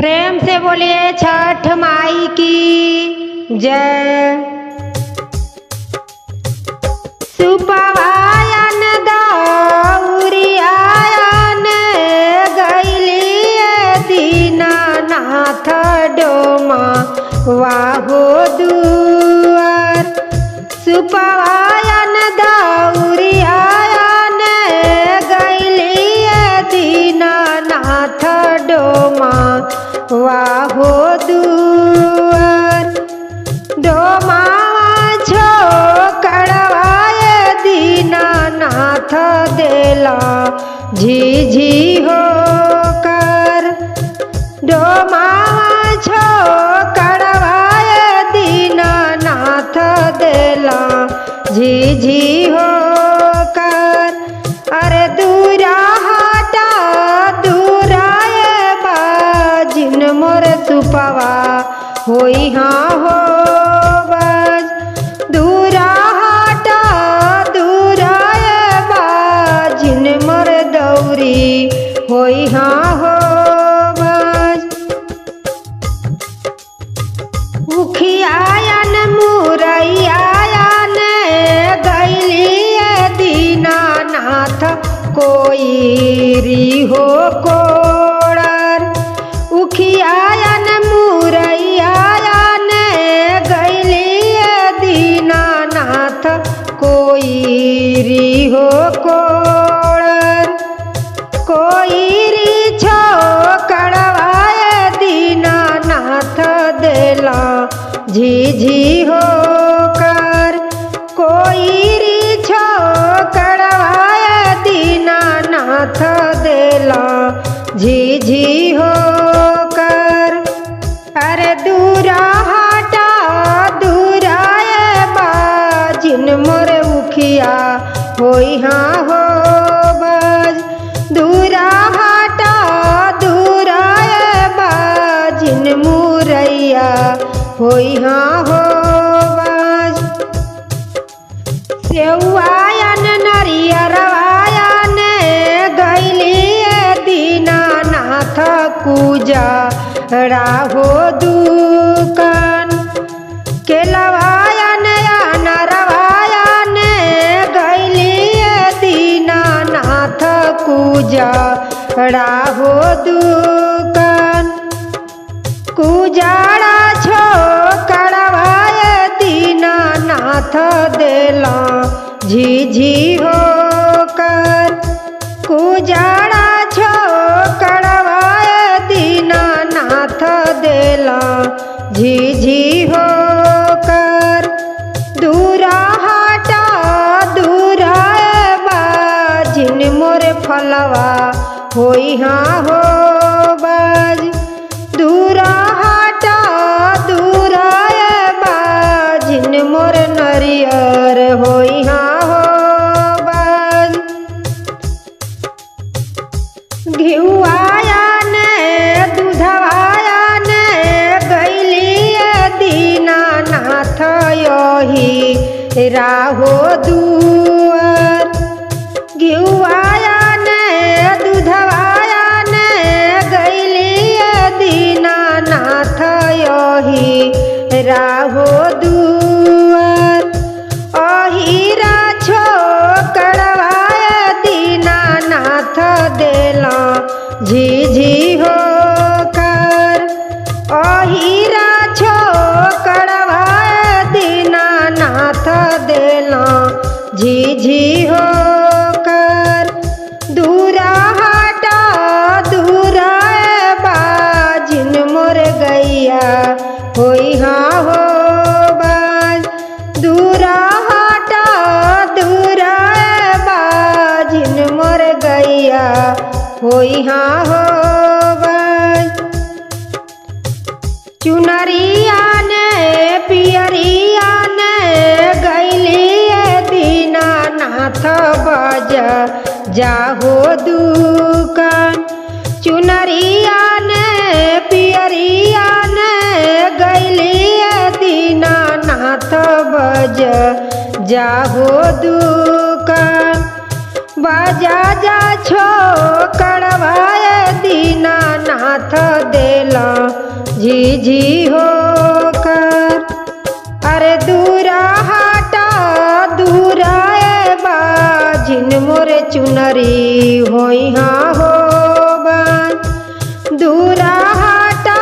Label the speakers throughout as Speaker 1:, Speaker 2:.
Speaker 1: प्रेम से बोलिए छठ माई की जय। सुपवायन दौरियायन गैलिए दीनानाथ डोमा वाहो दुआर। सुपवायन दौरियायन गैलिए दीनानाथ डोमा वाहो दुआर। डोमावा छोकड़वाए दीनानाथ देला झिझी होकर। डोमावा छोकड़वाए दीनानाथ देला झिझी होकर। अरे दूरा हटा दूराए बाजिन मोर सुपवा होई हाँ हो बाज। दूरा हटा दूराए बाजिन मोर दौरी होई हाँ हो बाज। उखियायन मुरैयायन गैलिए दीनानाथ कोई री हो कोड़र। उखियायन मुरैयायन गैलिए दीनानाथ कोई री हो कोड़र। कोई री छोकड़वाए दीनानाथ देला झिझी होकर। कोई री छोकड़वाए दीनानाथ देला झिझी होकर। अरे दूरा हटा दूराए बाजिन मोर उखिया होई हाँ हो बाज। दूरा हटा दूराए बाजिन मुरैया होई हाँ हो बाज। सेवायन नरियरवायन गैलिए दीनानाथ पूजा राहो दुकान। केलवायन नरवायन गैलिए दीनानाथ पूजा राहो दुकान। कुजाड़ा छोकड़वाए दीनानाथ देला झिझी होकर। कुजाड़ा छोकड़वाए दीनानाथ देला झिझी होकर। दूरा हटा दूराए बाजिन मोर फलवा होई हाँ हो बाज। दूरा हटा दूराए बाजिन मोर नरियर होई हाँ हो बाज। घिउआयन दूधवायन गैलिए दीनानाथ यही राहो दुआर। घिउआयन दूधवायन गैलिए दीनानाथ यही राहो दुआर। अहिरा छोकड़वाए दीनानाथ देला झिझी होकर। अहिरा छोकड़वाए दीनानाथ देला झिझी होकर। दूरा हटा दूराए बाजिन मोर गैया होई हाँ हो बाज। दूरा हटा दूराए बाजिन मोर गैया होई हाँ हो बाज। चुनरिया ने पियरिया ने गैलिए दीनानाथ बज जाहो दुकान। चुनरिया ने पियरिया ने गैलिए दीनानाथ बज जाहो दुकान। बाजा जा छो कड़वाए दीनानाथ देला झिझी होकर। अरे दूरा हटा दूरा ए बाजिन मोरे चुनरी होई हाँ हो बन। दूरा हटा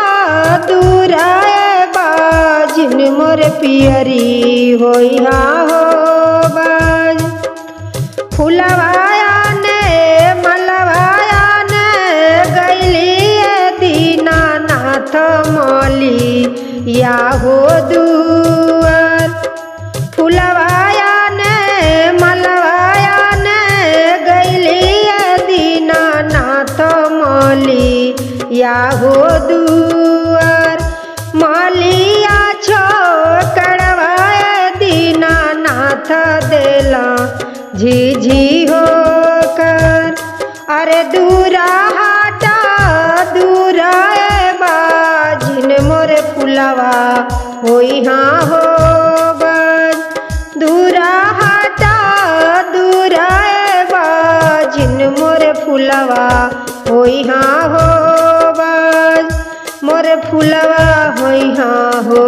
Speaker 1: दूरा ए बाजिन मोरे पियरी होई हाँ हो बन। फुलवाया ने मलवाया ने गैली दीनानाथ मौली या हो दुआर। फुलवाया ने मलवाया ने गैली दीनानाथ मौली या हो दुआर। मौलिया छो कड़वाए दीनानाथ देला झिझी होकर। अरे दूरा हटा दूरा ए बाजिन मोरे फुलवा होई हाँ हो बन। दूरा हटा दूरा ए बाजिन मोरे फुलवा होई हाँ हो बन। मोरे फुलवा होई हाँ हो